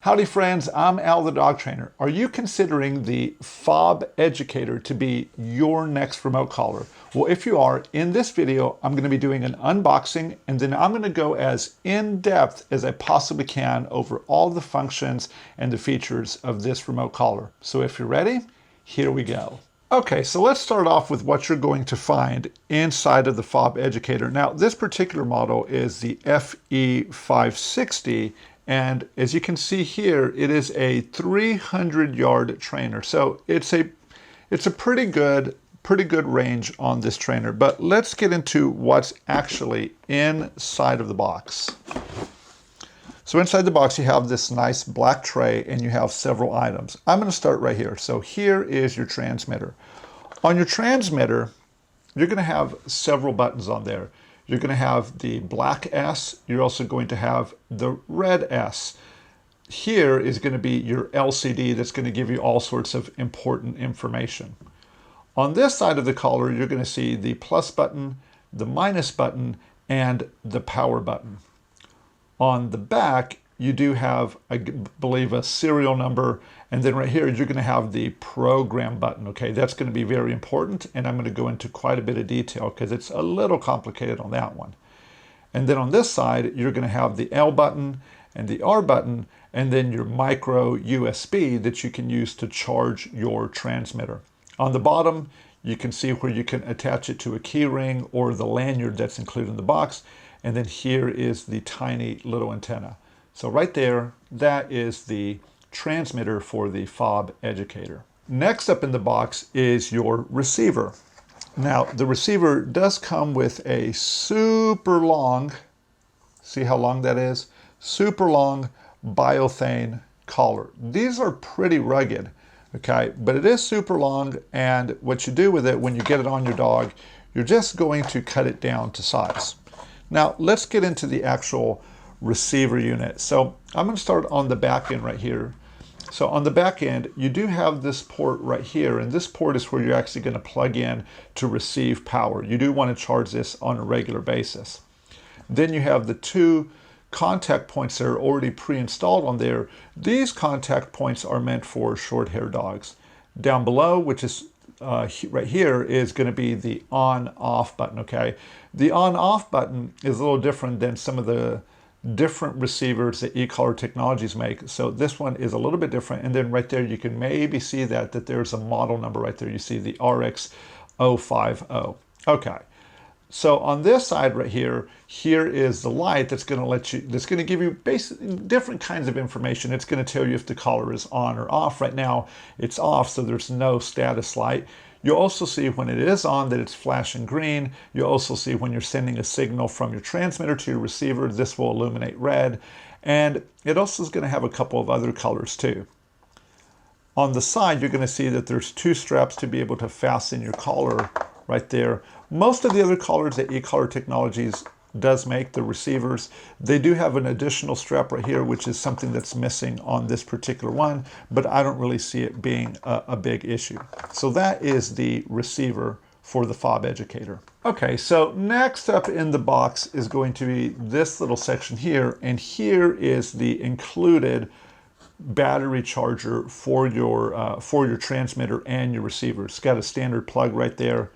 Howdy friends, I'm Al the dog trainer. Are you considering the FOB Educator to be your next remote collar? Well, if you are, in this video, I'm going to be doing an unboxing and then I'm going to go as in-depth as I possibly can over all the functions and the features of this remote collar. So if you're ready, here we go. Okay, so let's start off with what you're going to find inside of the FOB Educator. Now, this particular model is the FE560. And as you can see here, it is a 300-yard trainer. So it's a pretty good range on this trainer. But let's get into what's actually inside of the box. So inside the box, you have this nice black tray and you have several items. I'm going to start right here. So here is your transmitter. On your transmitter, you're going to have several buttons on there. You're going to have the black S. You're also going to have the red S. Here is going to be your LCD that's going to give you all sorts of important information. On this side of the collar, you're going to see the plus button, the minus button, and the power button. On the back, you do have, I believe, a serial number, and then right here, you're going to have the program button, okay? That's going to be very important, and I'm going to go into quite a bit of detail because it's a little complicated on that one. And then on this side, you're going to have the L button and the R button, and then your micro USB that you can use to charge your transmitter. On the bottom, you can see where you can attach it to a key ring or the lanyard that's included in the box. And then here is the tiny little antenna. So right there, that is the transmitter for the FOB Educator. Next up in the box is your receiver. Now, the receiver does come with a super long, see how long that is? Super long biothane collar. These are pretty rugged, okay? But it is super long, and what you do with it when you get it on your dog, you're just going to cut it down to size. Now, let's get into the actual receiver unit. So I'm going to start on the back end right here. So on the back end, you do have this port right here, and this port is where you're actually going to plug in to receive power. You do want to charge this on a regular basis. Then you have the two contact points that are already pre-installed on there. These contact points are meant for short-haired dogs. Down below, which is right here, is going to be the on-off button, okay? The on-off button is a little different than some of the different receivers that eCollar Technologies make. So this one is a little bit different. And then right there, you can maybe see that there's a model number right there. You see the RX050. Okay. So on this side right here, here is the light that's going to give you basically different kinds of information. It's going to tell you if the collar is on or off. Right now, it's off, so there's no status light. You'll also see when it is on that it's flashing green. You'll also see when you're sending a signal from your transmitter to your receiver, this will illuminate red. And it also is going to have a couple of other colors too. On the side, you're going to see that there's two straps to be able to fasten your collar right there. Most of the other collars that eCollar Technologies does make, the receivers, they do have an additional strap right here, which is something that's missing on this particular one, but I don't really see it being a big issue. So that is the receiver for the FOB Educator. Okay, so next up in the box is going to be this little section here, and here is the included battery charger for your transmitter and your receiver. It's got a standard plug right there.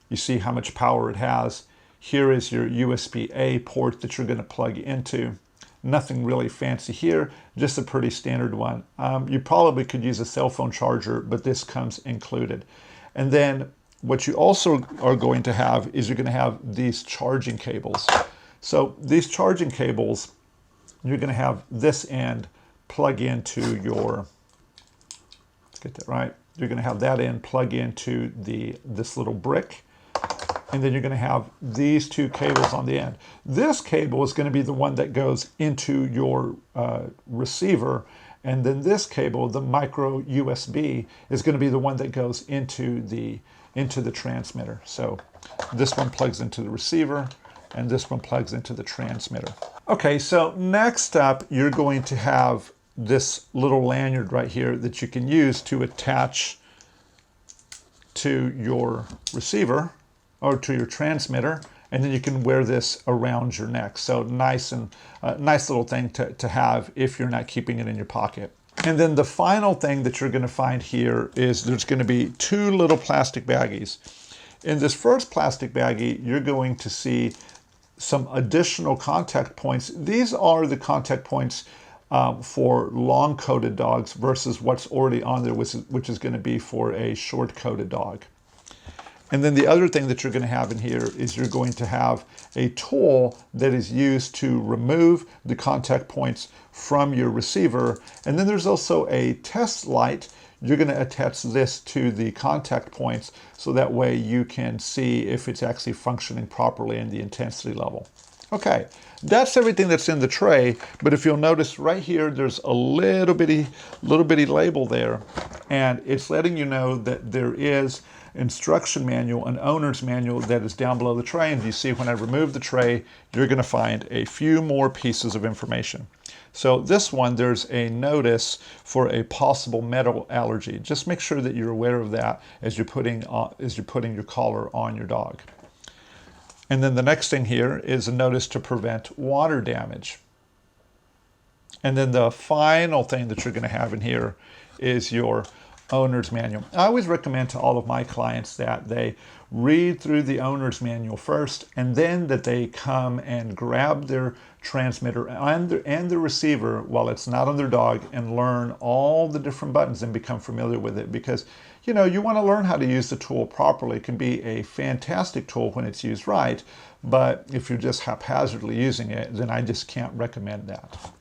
You see how much power it has. Here is your USB-A port that you're going to plug into. Nothing really fancy here, just a pretty standard one. You probably could use a cell phone charger, but this comes included. And then what you also are going to have is you're going to have these charging cables. So these charging cables, you're going to have this end plug into your, let's get that right. You're going to have that end plug into this little brick. And then you're going to have these two cables on the end. This cable is going to be the one that goes into your receiver. And then this cable, the micro USB, is going to be the one that goes into the transmitter. So this one plugs into the receiver and this one plugs into the transmitter. Okay, so next up, you're going to have this little lanyard right here that you can use to attach to your receiver or to your transmitter, and then you can wear this around your neck. So nice and nice little thing to have if you're not keeping it in your pocket. And then the final thing that you're going to find here is there's going to be two little plastic baggies. In this first plastic baggie, you're going to see some additional contact points. These are the contact points for long-coated dogs versus what's already on there, which is going to be for a short-coated dog. And then the other thing that you're going to have in here is you're going to have a tool that is used to remove the contact points from your receiver. And then there's also a test light. You're going to attach this to the contact points so that way you can see if it's actually functioning properly in the intensity level. Okay, that's everything that's in the tray, but if you'll notice right here, there's a little bitty label there, and it's letting you know that there is instruction manual, an owner's manual that is down below the tray. And you see when I remove the tray, you're going to find a few more pieces of information. So this one, there's a notice for a possible metal allergy. Just make sure that you're aware of that as you're putting your collar on your dog. And then the next thing here is a notice to prevent water damage. And then the final thing that you're going to have in here is your owner's manual. I always recommend to all of my clients that they read through the owner's manual first, and then that they come and grab their transmitter and the receiver while it's not on their dog and learn all the different buttons and become familiar with it. Because you want to learn how to use the tool properly. It can be a fantastic tool when it's used right, but if you're just haphazardly using it, then I just can't recommend that.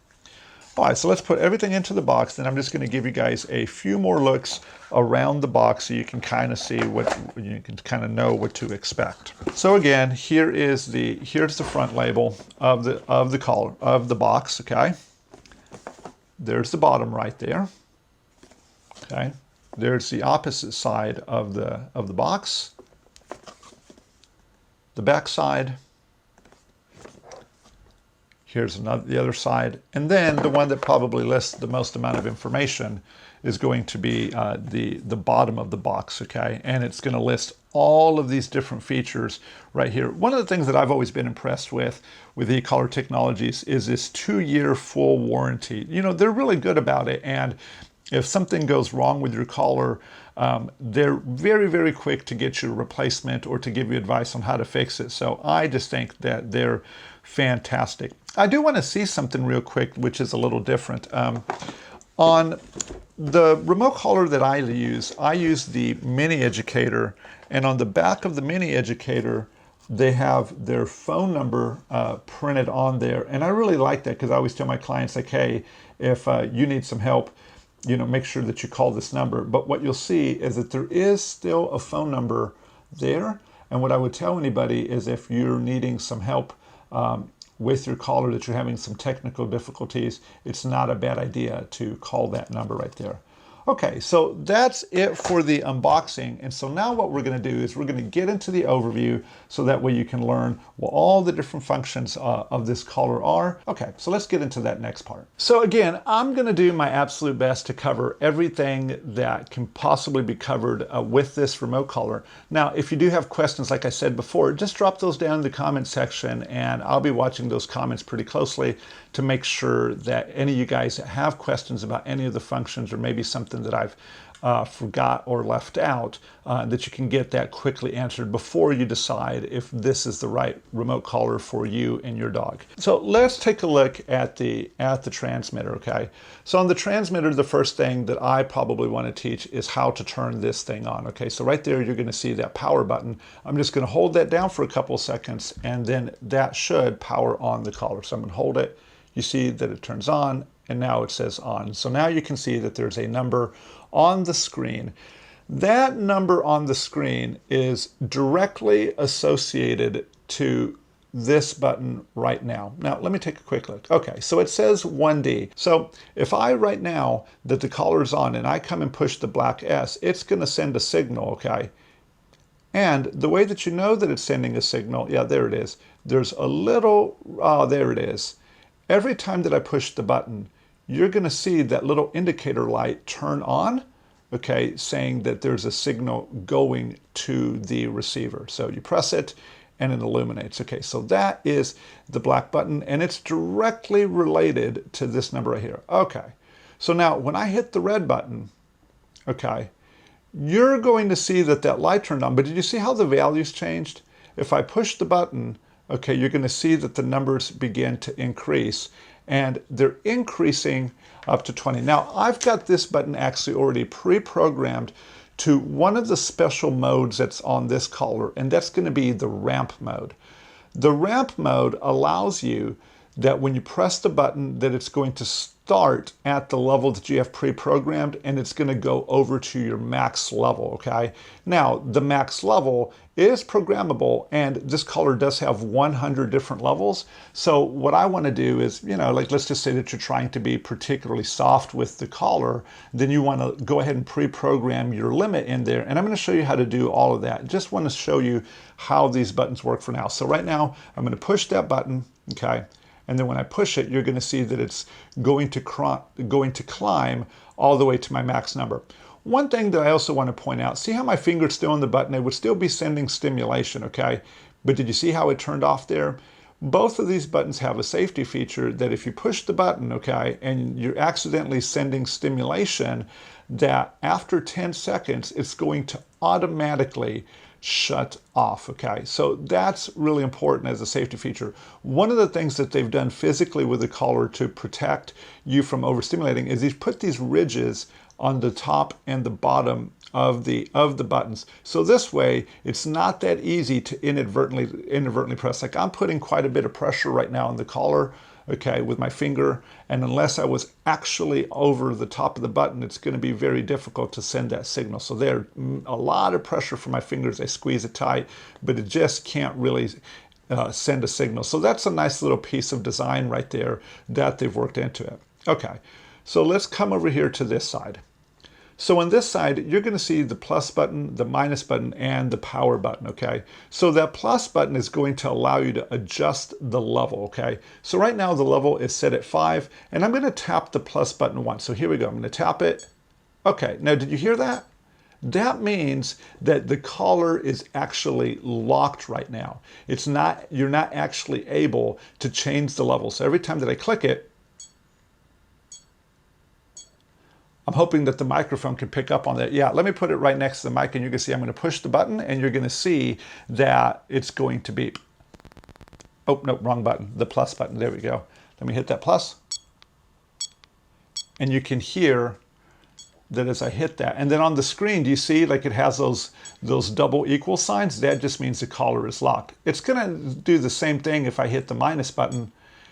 All right, so let's put everything into the box. Then I'm just going to give you guys a few more looks around the box so you can kind of see you can kind of know what to expect. So again, here's the front label of the collar of the box. Okay, there's the bottom right there. Okay, there's the opposite side of the box, the back side. Here's the other side. And then the one that probably lists the most amount of information is going to be the bottom of the box, okay? And it's going to list all of these different features right here. One of the things that I've always been impressed with e-collar technologies is this 2-year full warranty. They're really good about it. And if something goes wrong with your collar, they're very, very quick to get you a replacement or to give you advice on how to fix it. So I just think that they're fantastic. I do want to see something real quick, which is a little different. On the remote collar that I use the Mini Educator, and on the back of the Mini Educator, they have their phone number printed on there. And I really like that because I always tell my clients, like, hey, if you need some help, make sure that you call this number. But what you'll see is that there is still a phone number there. And what I would tell anybody is if you're needing some help with your collar, that you're having some technical difficulties, it's not a bad idea to call that number right there. Okay, so that's it for the unboxing. And so now what we're going to do is we're going to get into the overview so that way you can learn what all the different functions of this collar are. Okay, so let's get into that next part. So again, I'm going to do my absolute best to cover everything that can possibly be covered with this remote collar. Now, if you do have questions, like I said before, just drop those down in the comment section and I'll be watching those comments pretty closely to make sure that any of you guys that have questions about any of the functions or maybe something that I've forgot or left out, that you can get that quickly answered before you decide if this is the right remote collar for you and your dog. So let's take a look at the transmitter, okay? So on the transmitter, the first thing that I probably want to teach is how to turn this thing on, okay? So right there, you're going to see that power button. I'm just going to hold that down for a couple of seconds, and then that should power on the collar. So I'm going to hold it. You see that it turns on, and now it says on. So now you can see that there's a number on the screen. That number on the screen is directly associated to this button right now. Now, let me take a quick look. Okay, so it says 1D. So if I right now that the collar's on and I come and push the black S, it's going to send a signal, okay? And the way that you know that it's sending a signal, yeah, there it is. There's a little, there it is. Every time that I push the button, you're going to see that little indicator light turn on, okay, saying that there's a signal going to the receiver. So you press it, and it illuminates. Okay, so that is the black button, and it's directly related to this number right here. Okay, so now when I hit the red button, okay, you're going to see that that light turned on, but did you see how the values changed? If I push the button, okay, you're going to see that the numbers begin to increase, and they're increasing up to 20. Now, I've got this button actually already pre-programmed to one of the special modes that's on this collar, and that's going to be the ramp mode. The ramp mode allows you that when you press the button that it's going to start at the level that you have pre-programmed, and it's going to go over to your max level, okay? Now, the max level is programmable, and this collar does have 100 different levels. So what I want to do is, you know, like let's just say that you're trying to be particularly soft with the collar, then you want to go ahead and pre-program your limit in there, and I'm going to show you how to do all of that. Just want to show you how these buttons work for now. So right now, I'm going to push that button, okay? And then when I push it, you're going to see that it's going to climb all the way to my max number. One thing that I also want to point out, see how my finger's still on the button? It would still be sending stimulation, okay? But did you see how it turned off there? Both of these buttons have a safety feature that if you push the button, okay, and you're accidentally sending stimulation, that after 10 seconds, it's going to automatically shut off, okay? So that's really important as a safety feature. One of the things that they've done physically with the collar to protect you from overstimulating is they've put these ridges on the top and the bottom of the buttons. So this way, it's not that easy to inadvertently press. Like I'm putting quite a bit of pressure right now on the collar, okay, with my finger, and unless I was actually over the top of the button, it's going to be very difficult to send that signal. So there's a lot of pressure from my fingers. I squeeze it tight, but it just can't really send a signal. So that's a nice little piece of design right there that they've worked into it. Okay, so let's come over here to this side. So on this side, you're going to see the plus button, the minus button, and the power button, okay? So that plus button is going to allow you to adjust the level, okay? So right now the level is set at 5, and I'm going to tap the plus button once. So here we go. I'm going to tap it. Okay, now did you hear that? That means that the collar is actually locked right now. It's not, you're not actually able to change the level. So every time that I click it, I'm hoping that the microphone can pick up on that. Yeah, let me put it right next to the mic, and you can see I'm going to push the button, and you're going to see that it's going to beep. Oh, no, wrong button, the plus button. There we go. Let me hit that plus. And you can hear that as I hit that. And then on the screen, do you see like it has those double equal signs? That just means the collar is locked. It's going to do the same thing if I hit the minus button.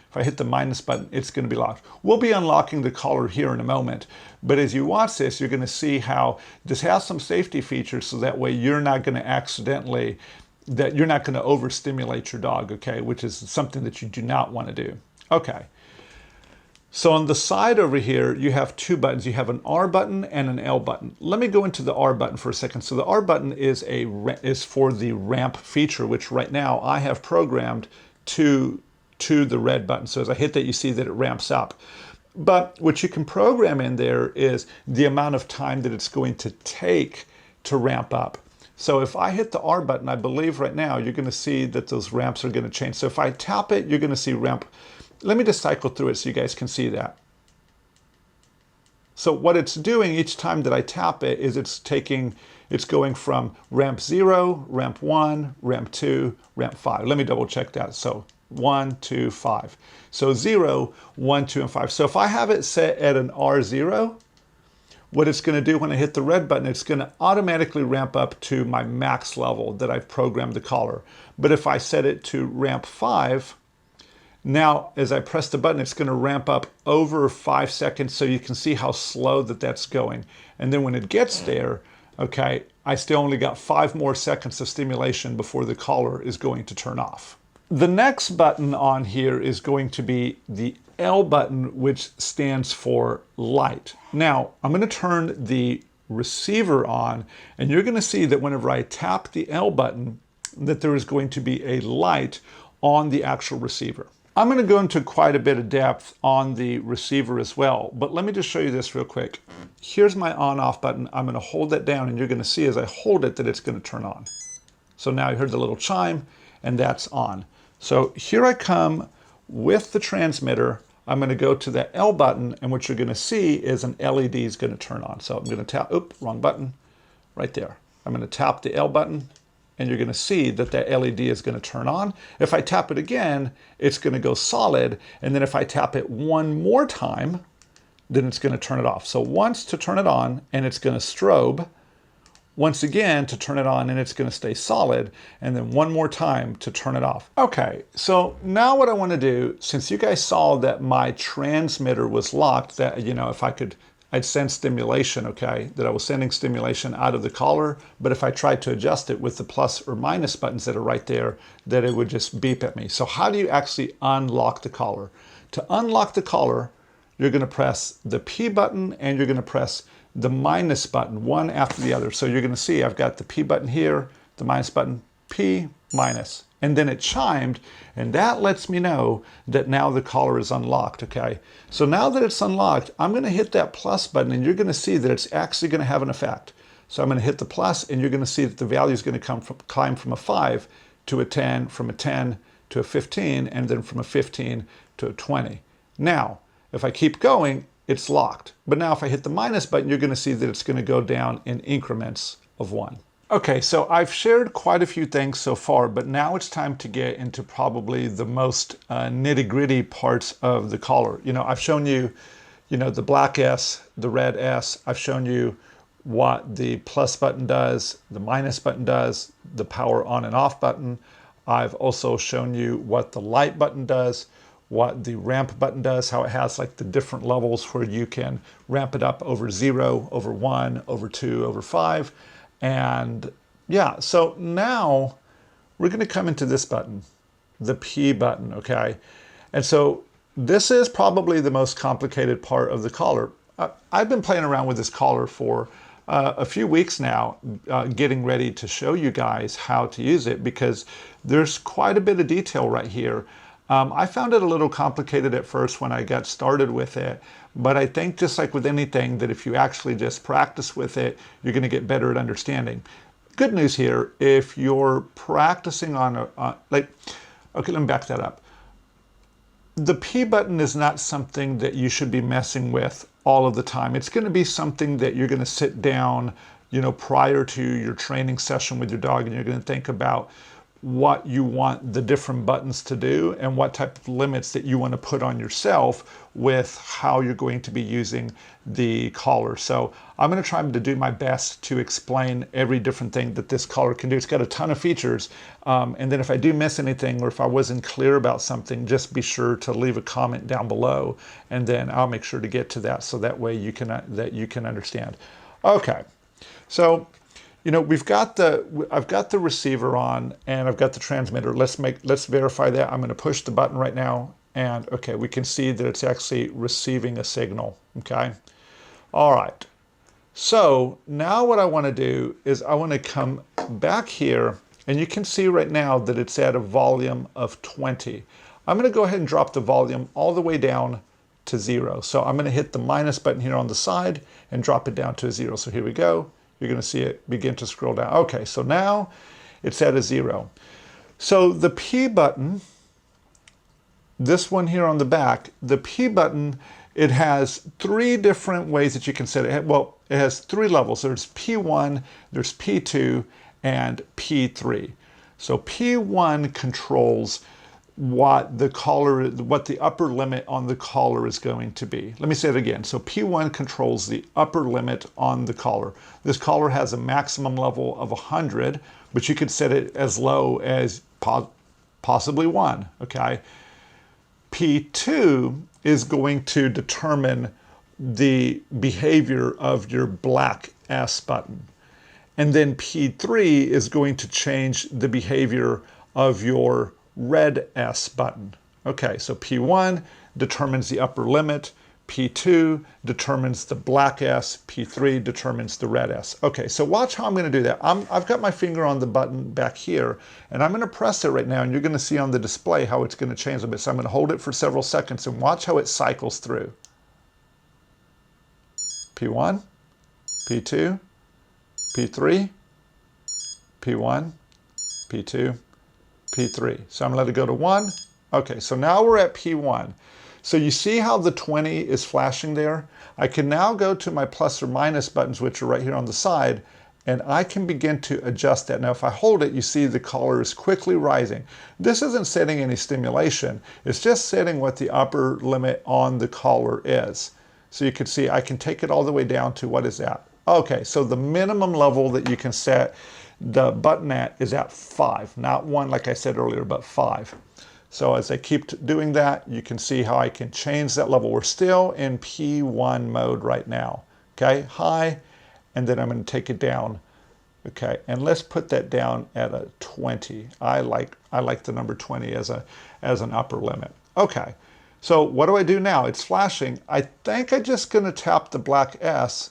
If I hit the minus button, it's going to be locked. We'll be unlocking the collar here in a moment. But as you watch this, you're going to see how this has some safety features, so that way you're not going to accidentally, that you're not going to overstimulate your dog, okay? Which is something that you do not want to do. Okay. So on the side over here, you have two buttons. You have an R button and an L button. Let me go into the R button for a second. So the R button is for the ramp feature, which right now I have programmed to the red button. So as I hit that, you see that it ramps up. But what you can program in there is the amount of time that it's going to take to ramp up. So if I hit the R button, I believe right now, you're going to see that those ramps are going to change. So if I tap it, you're going to see ramp. Let me just cycle through it so you guys can see that. So what it's doing each time that I tap it is it's going from ramp 0, ramp 1, ramp 2, ramp 5. Let me double check that. So 1, 2, 5. So 0, 1, 2, and 5. So if I have it set at an R0, what it's going to do when I hit the red button, it's going to automatically ramp up to my max level that I've programmed the collar. But if I set it to ramp 5, now as I press the button, it's going to ramp up over 5 seconds, so you can see how slow that's going. And then when it gets there, okay, I still only got 5 more seconds of stimulation before the collar is going to turn off. The next button on here is going to be the L button, which stands for light. Now, I'm going to turn the receiver on, and you're going to see that whenever I tap the L button, that there is going to be a light on the actual receiver. I'm going to go into quite a bit of depth on the receiver as well, but let me just show you this real quick. Here's my on-off button. I'm going to hold that down, and you're going to see as I hold it that it's going to turn on. So now you heard the little chime, and that's on. So here I come with the transmitter. I'm going to go to the L button, and what you're going to see is an LED is going to turn on. So I'm going to tap, oops, wrong button, right there. I'm going to tap the L button, and you're going to see that that LED is going to turn on. If I tap it again, it's going to go solid, and then if I tap it one more time, then it's going to turn it off. So once to turn it on, and it's going to strobe. Once again to turn it on, and it's going to stay solid, and then one more time to turn it off. Okay, so now what I want to do, since you guys saw that my transmitter was locked, that, you know, if I could, I'd send stimulation, okay, that I was sending stimulation out of the collar, but if I tried to adjust it with the plus or minus buttons that are right there, that it would just beep at me. So how do you actually unlock the collar? To unlock the collar, you're going to press the P button, and you're going to press the minus button, one after the other. So you're going to see I've got the P button here, the minus button, P, minus. And then it chimed, and that lets me know that now the collar is unlocked, okay? So now that it's unlocked, I'm going to hit that plus button, and you're going to see that it's actually going to have an effect. So I'm going to hit the plus, and you're going to see that the value is going to climb from a 5 to a 10, from a 10 to a 15, and then from a 15 to a 20. Now, if I keep going, it's locked. But now if I hit the minus button, you're going to see that it's going to go down in increments of 1. Okay, so I've shared quite a few things so far, but now it's time to get into probably the most nitty-gritty parts of the collar. You know, I've shown you, the black S, the red S. I've shown you what the plus button does, the minus button does, the power on and off button. I've also shown you what the light button does, what the ramp button does, how it has like the different levels where you can ramp it up over 0, over 1, over 2, over 5. And yeah, so now we're going to come into this button, the P button, okay? And so this is probably the most complicated part of the collar. I've been playing around with this collar for a few weeks now, getting ready to show you guys how to use it, because there's quite a bit of detail right here. I found it a little complicated at first when I got started with it, but I think just like with anything, that if you actually just practice with it, you're going to get better at understanding. Good news here, if you're practicing on okay, let me back that up. The P button is not something that you should be messing with all of the time. It's going to be something that you're going to sit down, prior to your training session with your dog, and you're going to think about what you want the different buttons to do and what type of limits that you want to put on yourself with how you're going to be using the collar. So I'm going to try to do my best to explain every different thing that this collar can do. It's got a ton of features. And then if I do miss anything, or if I wasn't clear about something, just be sure to leave a comment down below, and then I'll make sure to get to that, so that way you can understand. Okay, so I've got the receiver on, and I've got the transmitter. Let's verify that. I'm going to push the button right now, and okay, we can see that it's actually receiving a signal. Okay, all right. So now what I want to do is I want to come back here, and you can see right now that it's at a volume of 20. I'm going to go ahead and drop the volume all the way down to 0. So I'm going to hit the minus button here on the side and drop it down to a 0. So here we go. You're going to see it begin to scroll down. Okay, so now it's at a 0. So the P button, this one here on the back, the P button, it has 3 different ways that you can set it. Well, it has 3 levels. There's P1, there's P2, and P3. So P1 controls what the upper limit on the collar is going to be. Let me say it again. So P1 controls the upper limit on the collar. This collar has a maximum level of 100, but you could set it as low as possibly 1, okay? P2 is going to determine the behavior of your black S button. And then P3 is going to change the behavior of your red S button. Okay, so P1 determines the upper limit, P2 determines the black S, P3 determines the red S. Okay, so watch how I'm going to do that. I've got my finger on the button back here, and I'm going to press it right now, and you're going to see on the display how it's going to change a bit. So I'm going to hold it for several seconds and watch how it cycles through. P1, P2, P3, P1, P2, P3. So I'm going to let it go to 1. Okay, so now we're at P1. So you see how the 20 is flashing there? I can now go to my plus or minus buttons, which are right here on the side, and I can begin to adjust that. Now if I hold it, you see the color is quickly rising. This isn't setting any stimulation, it's just setting what the upper limit on the color is. So you can see I can take it all the way down to, what is that? Okay, so the minimum level that you can set the button at is at 5, not 1 like I said earlier, but 5. So as I keep doing that, you can see how I can change that level. We're still in P1 mode right now, okay? High, and then I'm going to take it down, okay? And let's put that down at a 20. I like the number 20 as an upper limit. Okay, so what do I do now? It's flashing. I think I'm just going to tap the black S.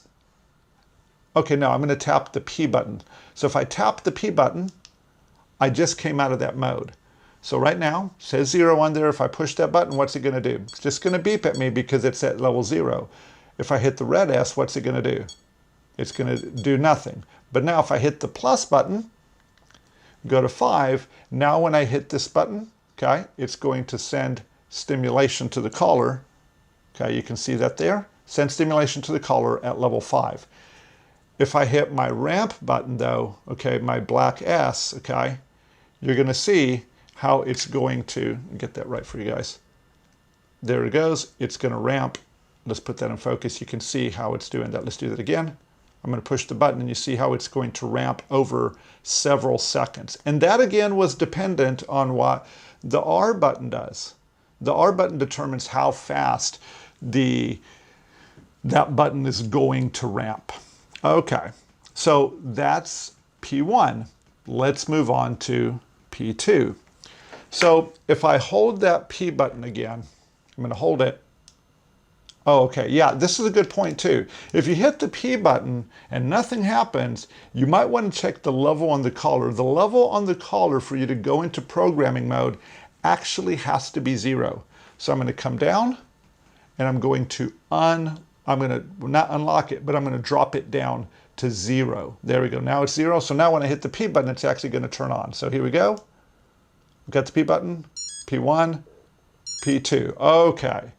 Okay, no, I'm going to tap the P button. So if I tap the P button, I just came out of that mode. So right now, it says 0 on there. If I push that button, what's it going to do? It's just going to beep at me because it's at level 0. If I hit the red S, what's it going to do? It's going to do nothing. But now if I hit the plus button, go to 5, now when I hit this button, okay, it's going to send stimulation to the collar. Okay, you can see that there. Send stimulation to the collar at level 5. If I hit my ramp button though, okay, my black S, okay, you're going to see how it's going to, get that right for you guys. There it goes. It's going to ramp. Let's put that in focus. You can see how it's doing that. Let's do that again. I'm going to push the button and you see how it's going to ramp over several seconds. And that again was dependent on what the R button does. The R button determines how fast that button is going to ramp. Okay, so that's P1. Let's move on to P2. So if I hold that P button again, I'm going to hold it. Oh, okay, yeah, this is a good point too. If you hit the P button and nothing happens, you might want to check the level on the collar. The level on the collar for you to go into programming mode actually has to be 0. So I'm going to come down and I'm going to I'm going to not unlock it, but I'm going to drop it down to 0. There we go. Now it's 0. So now when I hit the P button, it's actually going to turn on. So here we go. We've got the P button, P1, P2. Okay.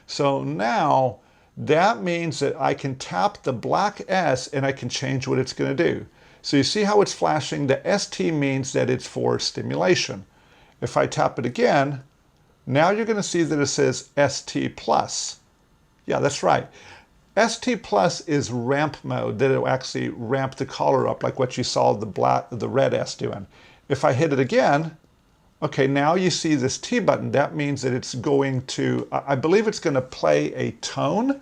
So now that means that I can tap the black S and I can change what it's going to do. So you see how it's flashing? The ST means that it's for stimulation. If I tap it again, now you're going to see that it says ST plus. Yeah, that's right. ST plus is ramp mode, that it'll actually ramp the collar up like what you saw the red S doing. If I hit it again, okay, now you see this T button. That means that it's going to, I believe it's going to play a tone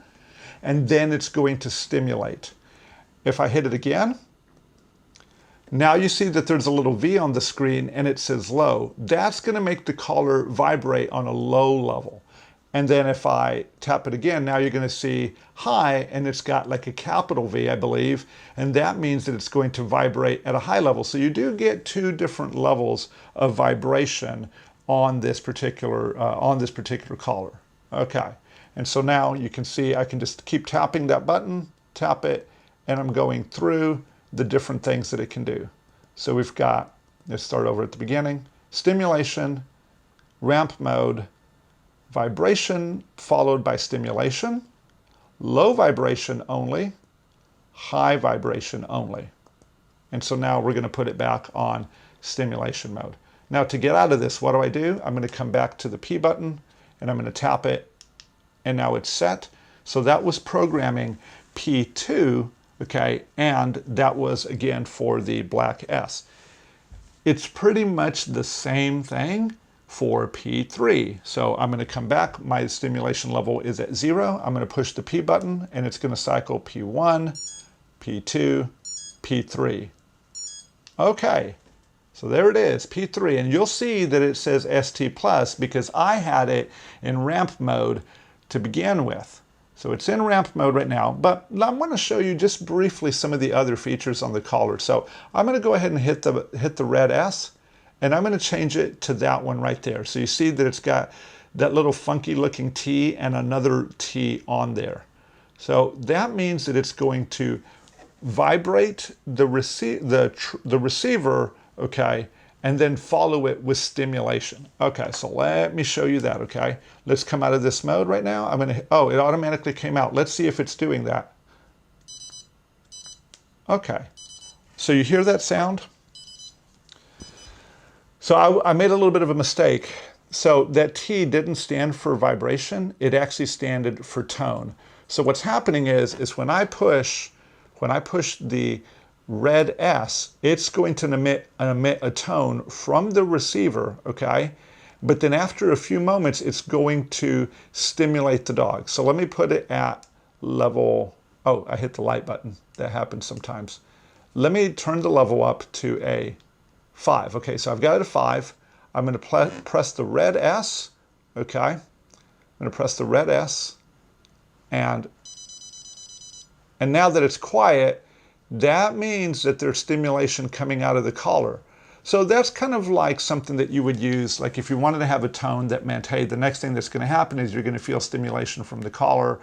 and then it's going to stimulate. If I hit it again, now you see that there's a little V on the screen and it says low. That's going to make the collar vibrate on a low level. And then if I tap it again, now you're going to see high, and it's got like a capital V, I believe, and that means that it's going to vibrate at a high level. So you do get 2 different levels of vibration on this particular collar. Okay, and so now you can see I can just keep tapping that button, tap it, and I'm going through the different things that it can do. So we've got, let's start over at the beginning, stimulation, ramp mode, vibration followed by stimulation, low vibration only, high vibration only. And so now we're going to put it back on stimulation mode. Now to get out of this, what do? I'm going to come back to the P button and I'm going to tap it, and now it's set. So that was programming P2, okay, and that was again for the black S. It's pretty much the same thing for P3. So I'm going to come back. My stimulation level is at 0. I'm going to push the P button and it's going to cycle P1, P2, P3. Okay, so there it is, P3. And you'll see that it says ST plus because I had it in ramp mode to begin with. So it's in ramp mode right now, but I'm going to show you just briefly some of the other features on the collar. So I'm going to go ahead and hit the red S. And I'm going to change it to that one right there. So you see that it's got that little funky looking T and another T on there. So that means that it's going to vibrate the receiver, okay, and then follow it with stimulation. Okay, so let me show you that, okay? Let's come out of this mode right now. Oh, it automatically came out. Let's see if it's doing that. Okay, so you hear that sound? So I made a little bit of a mistake. So that T didn't stand for vibration, it actually stood for tone. So what's happening is when I push the red S, it's going to emit a tone from the receiver, okay? But then after a few moments, it's going to stimulate the dog. So let me put it at level, oh, I hit the light button. That happens sometimes. Let me turn the level up to a 5. Okay, so I've got it at 5. I'm going to press the red S, okay? I'm going to press the red S, and now that it's quiet, that means that there's stimulation coming out of the collar. So that's kind of like something that you would use, like if you wanted to have a tone that meant, hey, the next thing that's going to happen is you're going to feel stimulation from the collar,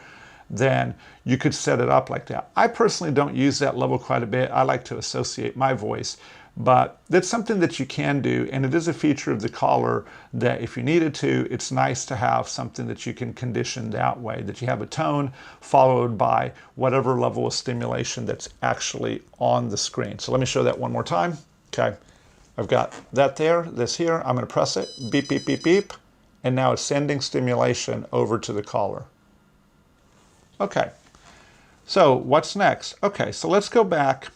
then you could set it up like that. I personally don't use that level quite a bit. I like to associate my voice, but that's something that you can do, and it is a feature of the collar that if you needed to, it's nice to have something that you can condition that way, that you have a tone followed by whatever level of stimulation that's actually on the screen. So let me show that one more time. Okay, I've got that there, this here. I'm going to press it, beep, beep, beep, beep, and now it's sending stimulation over to the collar. Okay, so what's next? Okay, so let's go back.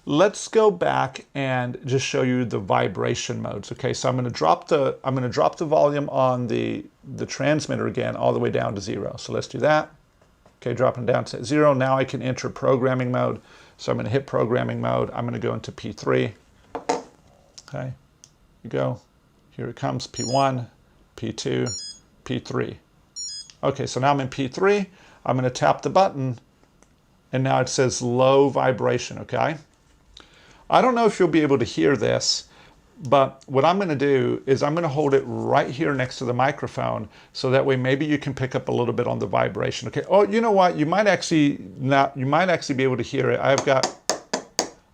Let's go back and just show you the vibration modes. Okay, so I'm going to drop the volume on the transmitter again all the way down to 0. So let's do that. Okay, dropping down to 0. Now I can enter programming mode. So I'm going to hit programming mode. I'm going to go into P3. Okay, here you go. Here it comes, P1, P2, P3. Okay, so now I'm in P3. I'm going to tap the button, and now it says low vibration, okay? I don't know if you'll be able to hear this, but what I'm going to do is I'm going to hold it right here next to the microphone, so that way maybe you can pick up a little bit on the vibration. Okay. Oh, you know what? You might actually be able to hear it. I've got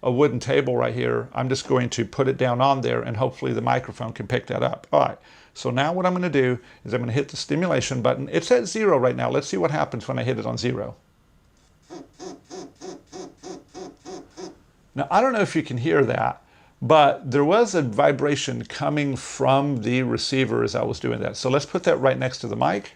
a wooden table right here. I'm just going to put it down on there, and hopefully the microphone can pick that up. All right. So now what I'm going to do is I'm going to hit the stimulation button. It's at 0 right now. Let's see what happens when I hit it on 0. Now, I don't know if you can hear that, but there was a vibration coming from the receiver as I was doing that. So let's put that right next to the mic.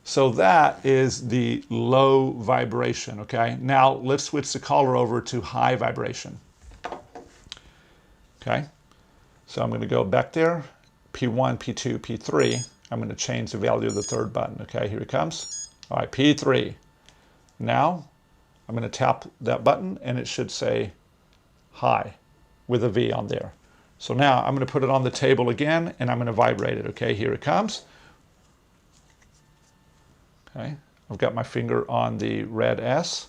So that is the low vibration, okay? Now let's switch the collar over to high vibration. Okay, so I'm going to go back there, P1, P2, P3. I'm going to change the value of the third button. Okay, here it comes. All right, P3. Now I'm going to tap that button, and it should say high with a V on there. So now I'm going to put it on the table again, and I'm going to vibrate it. Okay, here it comes. Okay, I've got my finger on the red S.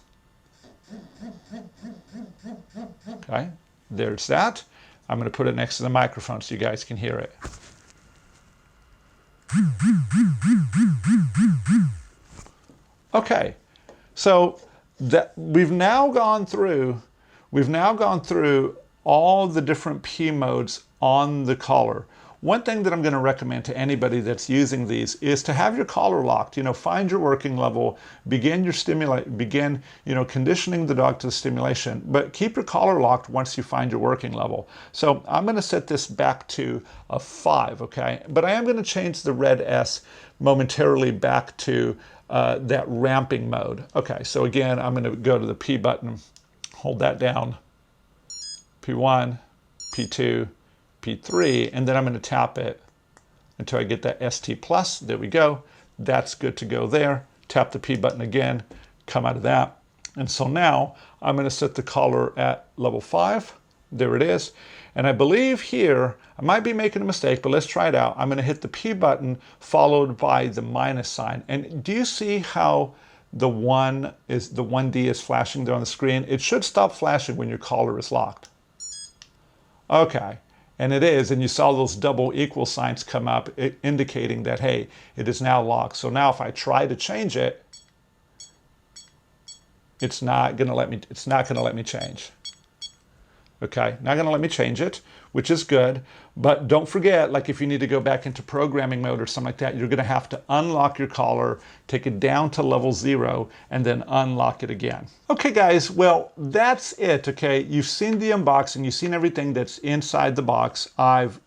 Okay, there's that. I'm going to put it next to the microphone so you guys can hear it. Okay, so that we've now gone through all the different P modes on the collar. One thing that I'm going to recommend to anybody that's using these is to have your collar locked. You know, find your working level, begin conditioning the dog to the stimulation, but keep your collar locked once you find your working level. So I'm going to set this back to a 5, okay? But I am going to change the red S momentarily back to that ramping mode. Okay, so again, I'm going to go to the P button, hold that down, P1, P2, P3, and then I'm going to tap it until I get that ST plus. There we go. That's good to go there. Tap the P button again, come out of that. And so now I'm going to set the collar at level 5. There it is. And I believe here, I might be making a mistake, but let's try it out. I'm going to hit the P button followed by the minus sign. And do you see how the 1D is flashing there on the screen? It should stop flashing when your collar is locked. Okay. And it is, and you saw those double equal signs come up, indicating that, hey, it is now locked. So now if I try to change it, it's not going to let me change. Okay, not going to let me change it, which is good. But don't forget, like if you need to go back into programming mode or something like that, you're going to have to unlock your collar, take it down to level 0, and then unlock it again. Okay, guys, well, that's it, okay? You've seen the unboxing, you've seen everything that's inside the box. I've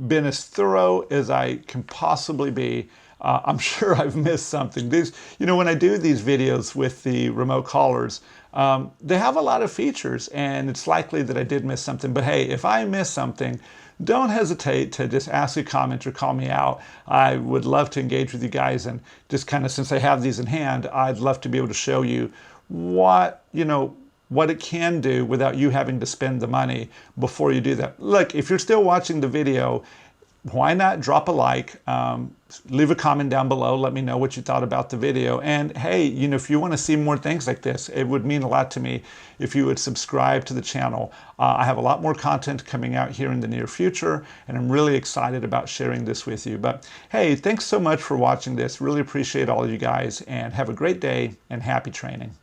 been as thorough as I can possibly be. I'm sure I've missed something. When I do these videos with the remote collars, they have a lot of features, and it's likely that I did miss something. But hey, if I miss something, don't hesitate to just ask a comment or call me out. I would love to engage with you guys, and just kind of, since I have these in hand, I'd love to be able to show you what it can do without you having to spend the money before you do that. Look, if you're still watching the video, why not drop a like, leave a comment down below, let me know what you thought about the video. And hey, if you want to see more things like this, it would mean a lot to me if you would subscribe to the channel. I have a lot more content coming out here in the near future, and I'm really excited about sharing this with you. But hey, thanks so much for watching this. Really appreciate all of you guys, and have a great day and happy training.